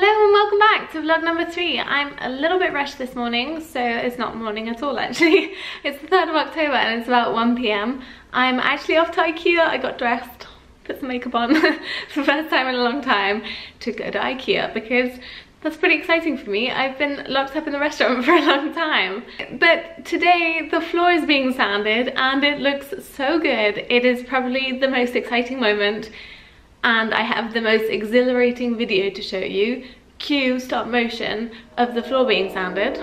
Hello and welcome back to vlog number 3. I'm a little bit rushed this morning, so it's not morning at all actually. It's the 3rd of October and it's about 1 p.m. I'm actually off to IKEA. I got dressed, put some makeup on for the first time in a long time to go to IKEA because that's pretty exciting for me. I've been locked up in the restaurant for a long time. But today the floor is being sanded and it looks so good. It is probably the most exciting moment and I have the most exhilarating video to show you. Cue stop motion of the floor being sanded.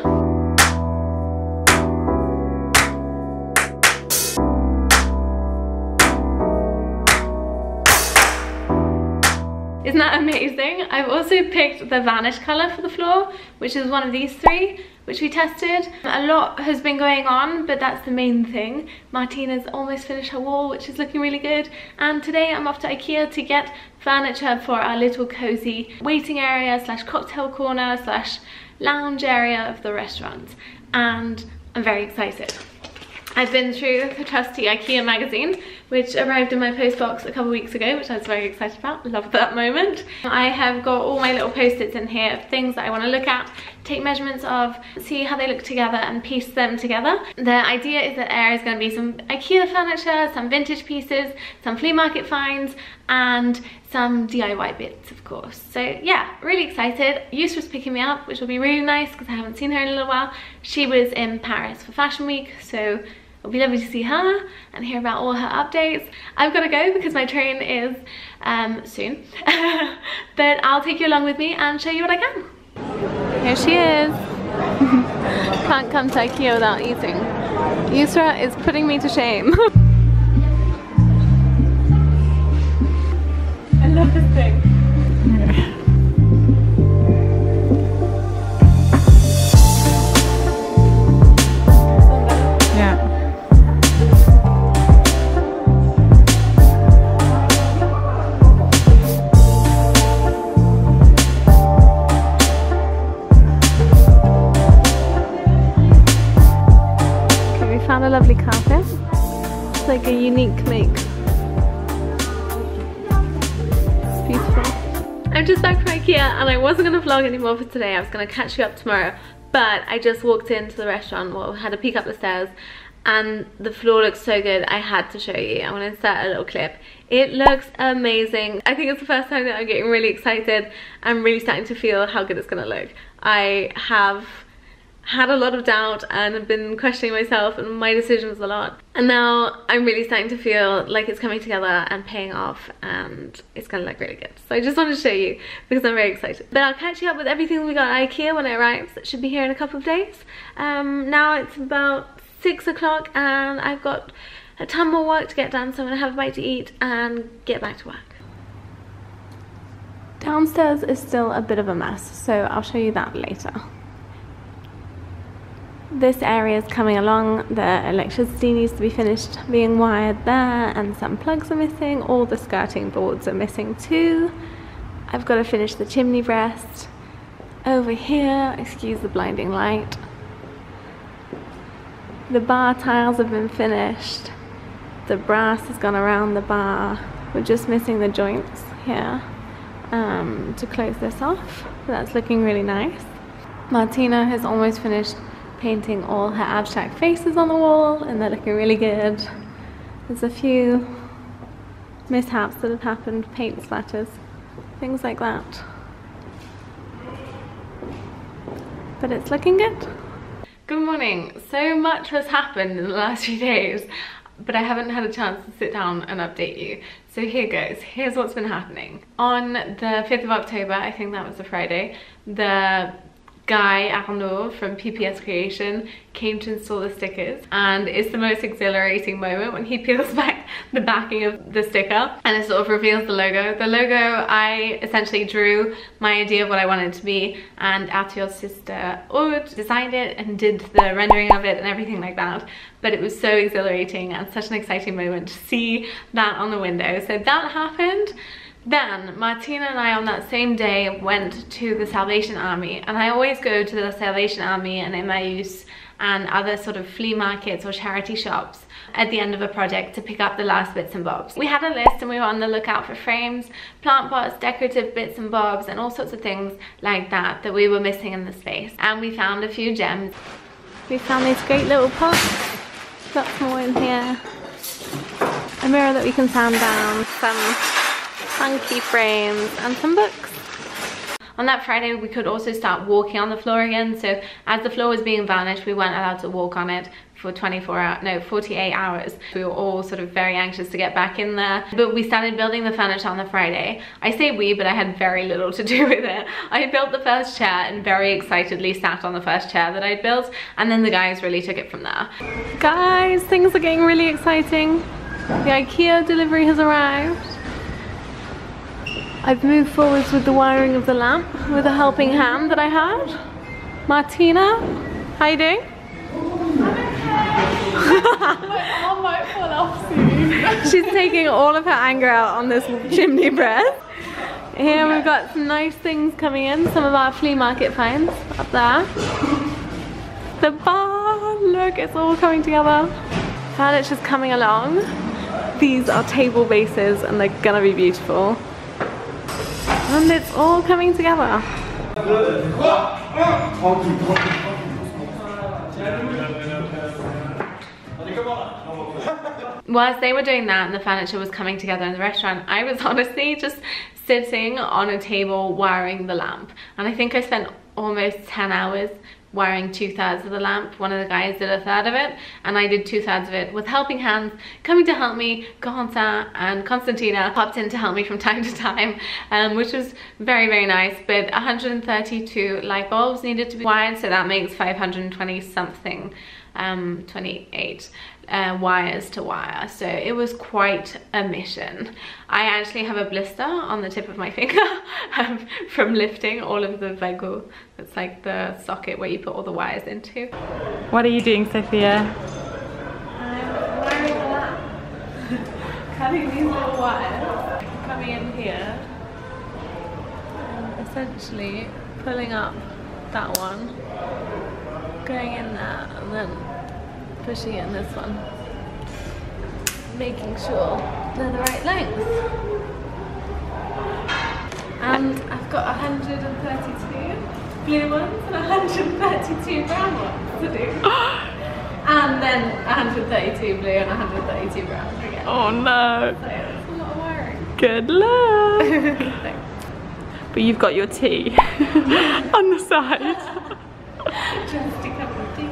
Isn't that amazing? I've also picked the vanish colour for the floor, which is one of these 3, which we tested. A lot has been going on, but that's the main thing. Martina's almost finished her wall, which is looking really good. And today I'm off to IKEA to get furniture for our little cozy waiting area slash cocktail corner slash lounge area of the restaurant. And I'm very excited. I've been through the trusty IKEA magazine, which arrived in my postbox a couple of weeks ago, which I was very excited about. Love that moment. I have got all my little post-its in here of things that I want to look at, take measurements of, see how they look together and piece them together. The idea is that there is going to be some IKEA furniture, some vintage pieces, some flea market finds, and some DIY bits, of course. So yeah, really excited. Yusra's picking me up, which will be really nice because I haven't seen her in a little while. She was in Paris for Fashion Week, so it'll be lovely to see her and hear about all her updates. I've got to go because my train is soon. But I'll take you along with me and show you what I can. Here she is. Can't come to IKEA without eating. Yusra is putting me to shame. I love this thing. Found a lovely carpet. It's like a unique make. It's beautiful. I'm just back from IKEA and I wasn't going to vlog anymore for today. I was going to catch you up tomorrow, but I just walked into the restaurant, well, had a peek up the stairs, and the floor looks so good. I had to show you. I want to insert a little clip. It looks amazing. I think it's the first time that I'm getting really excited. I'm really starting to feel how good it's going to look. I have had a lot of doubt and have been questioning myself and my decisions a lot, and now I'm really starting to feel like it's coming together and paying off and it's gonna look really good. So I just wanted to show you because I'm very excited. But I'll catch you up with everything we got at IKEA when it arrives. It should be here in a couple of days. Now it's about 6 o'clock and I've got a ton more work to get done, so I'm gonna have a bite to eat and get back to work. Downstairs is still a bit of a mess, so I'll show you that later. This area is coming along. The electricity needs to be finished being wired there and some plugs are missing. All the skirting boards are missing too. I've got to finish the chimney breast. Over here, excuse the blinding light, the bar tiles have been finished. The brass has gone around the bar. We're just missing the joints here to close this off. That's looking really nice. Martina has almost finished painting all her abstract faces on the wall and they're looking really good. There's a few mishaps that have happened, paint splatters, things like that. But it's looking good. Good morning. So much has happened in the last few days, but I haven't had a chance to sit down and update you. So here goes. Here's what's been happening. On the 5th of October, I think that was a Friday, the guy Arnaud from PPS Creation came to install the stickers, and it's the most exhilarating moment when he peels back the backing of the sticker and it sort of reveals the logo. The logo, I essentially drew my idea of what I wanted it to be, and Arthur's sister Aude designed it and did the rendering of it and everything like that. But it was so exhilarating and such an exciting moment to see that on the window. So that happened. Then Martina and I on that same day went to the Salvation Army, and I always go to the Salvation Army and Emmaüs and other sort of flea markets or charity shops at the end of a project to pick up the last bits and bobs. We had a list and we were on the lookout for frames, plant pots, decorative bits and bobs, and all sorts of things like that that we were missing in the space. And we found a few gems. We found these great little pots. Lots more in here. A mirror that we can sand down, some funky frames, and some books. On that Friday, we could also start walking on the floor again. So as the floor was being varnished, we weren't allowed to walk on it for 48 hours. We were all sort of very anxious to get back in there. But we started building the furniture on the Friday. I say we, but I had very little to do with it. I built the first chair and very excitedly sat on the first chair that I'd built. And then the guys really took it from there. Guys, things are getting really exciting. The IKEA delivery has arrived. I've moved forwards with the wiring of the lamp with a helping hand that I had. Martina, how you doing? My arm might fall off soon. She's taking all of her anger out on this chimney bread. Here we've got some nice things coming in, some of our flea market finds up there. The bar, look, it's all coming together. Furniture's coming along. These are table bases and they're gonna be beautiful. And it's all coming together. Whilst they were doing that and the furniture was coming together in the restaurant, I was honestly just sitting on a table wiring the lamp. And I think I spent almost 10 hours wiring 2/3 of the lamp. One of the guys did 1/3 of it, and I did 2/3 of it with helping hands coming to help me. Gohansa and Konstantina popped in to help me from time to time, which was very, very nice. But 132 light bulbs needed to be wired, so that makes 520 something, 28 wires to wire, so it was quite a mission. I actually have a blister on the tip of my finger from lifting all of the Vego. It's like the socket where you put all the wires into. What are you doing, Sophia? I'm wiring a lamp. Cutting these little wires, coming in here, and essentially pulling up that one, going in there, and then pushing it in this one, making sure they're the right length. And I've got 132 blue ones and 132 brown ones to do. And then 132 blue and 132 brown again. Oh no. So it's a lot of wiring. Good luck. But you've got your tea on the side. Just a cup of tea.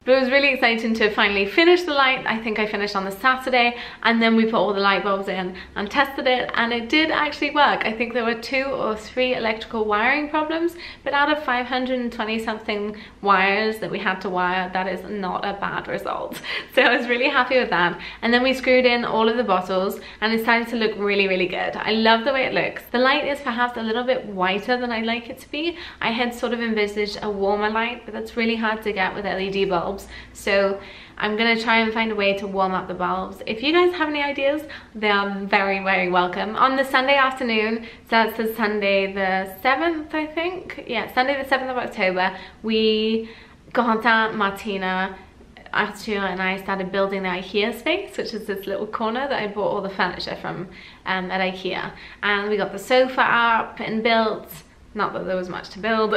But it was really exciting to finally finish the light. I think I finished on the Saturday, and then we put all the light bulbs in and tested it, and it did actually work. I think there were 2 or 3 electrical wiring problems, but out of 520 something wires that we had to wire, that is not a bad result. So I was really happy with that. And then we screwed in all of the bottles, and it started to look really, really good. I love the way it looks. The light is perhaps a little bit whiter than I'd like it to be. I had sort of envisaged a warmer light, but that's really hard to get with LED bulbs. So I'm gonna try and find a way to warm up the bulbs. If you guys have any ideas, they are very, very welcome. On the Sunday afternoon, so that's the Sunday the 7th, I think. Yeah, Sunday the 7th of October, we, Gohanta, Martina, Arthur and I started building the IKEA space, which is this little corner that I bought all the furniture from at IKEA. And we got the sofa up and built. Not that there was much to build.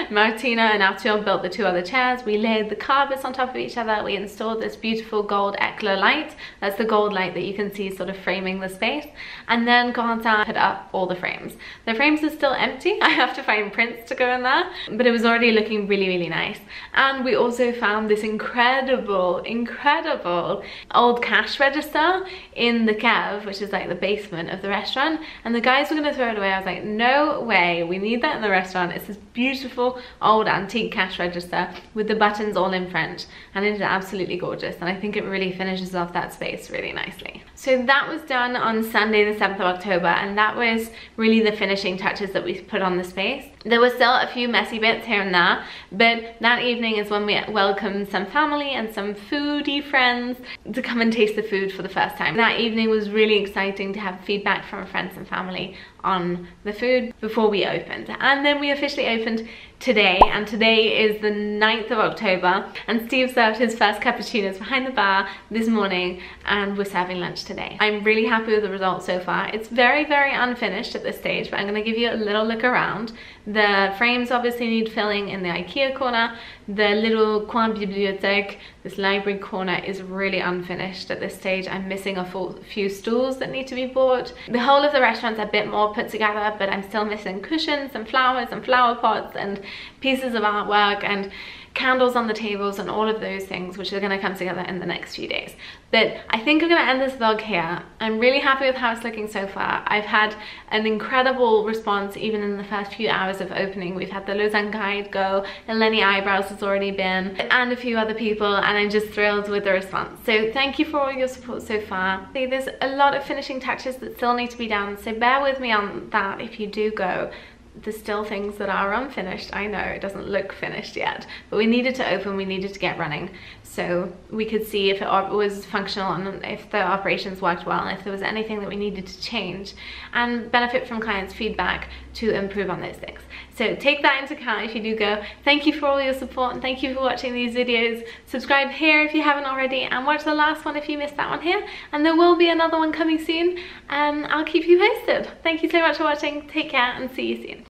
Martina and Arthur built the 2 other chairs. We laid the carpets on top of each other. We installed this beautiful gold eclat light. That's the gold light that you can see sort of framing the space. And then Gohansa put up all the frames. The frames are still empty. I have to find prints to go in there, but it was already looking really, really nice. And we also found this incredible, incredible old cash register in the cave, which is like the basement of the restaurant. And the guys were gonna throw it away. I was like, no way, we need that in the restaurant. It's this beautiful old antique cash register with the buttons all in French, and it is absolutely gorgeous, and I think it really finishes off that space really nicely. So that was done on Sunday the 7th of October, and that was really the finishing touches that we put on the space. There were still a few messy bits here and there, but that evening is when we welcomed some family and some foodie friends to come and taste the food for the first time. That evening was really exciting to have feedback from friends and family on the food before we opened. And then we officially opened today, and today is the 9th of October, and Steve served his first cappuccinos behind the bar this morning, and we're serving lunch today. I'm really happy with the results so far. It's very, very unfinished at this stage, but I'm going to give you a little look around. The frames obviously need filling in the IKEA corner. The little coin bibliothèque, this library corner, is really unfinished at this stage. I'm missing a few stools that need to be bought. The whole of the restaurant's a bit more put together, but I'm still missing cushions and flowers and flower pots and pieces of artwork and candles on the tables and all of those things, which are going to come together in the next few days. But I think I'm going to end this vlog here. I'm really happy with how it's looking so far. I've had an incredible response even in the first few hours of opening. We've had the Lausanne guide go, Eleni Eyebrows has already been, and a few other people, and I'm just thrilled with the response. So thank you for all your support so far. See, there's a lot of finishing touches that still need to be done, so bear with me on that if you do go. There's still things that are unfinished. I know it doesn't look finished yet, but we needed to open, we needed to get running, so we could see if it was functional and if the operations worked well, and if there was anything that we needed to change and benefit from clients' feedback to improve on those things. So take that into account if you do go. Thank you for all your support, and thank you for watching these videos. Subscribe here if you haven't already, and watch the last one if you missed that one here, and there will be another one coming soon, and I'll keep you posted. Thank you so much for watching. Take care and see you soon.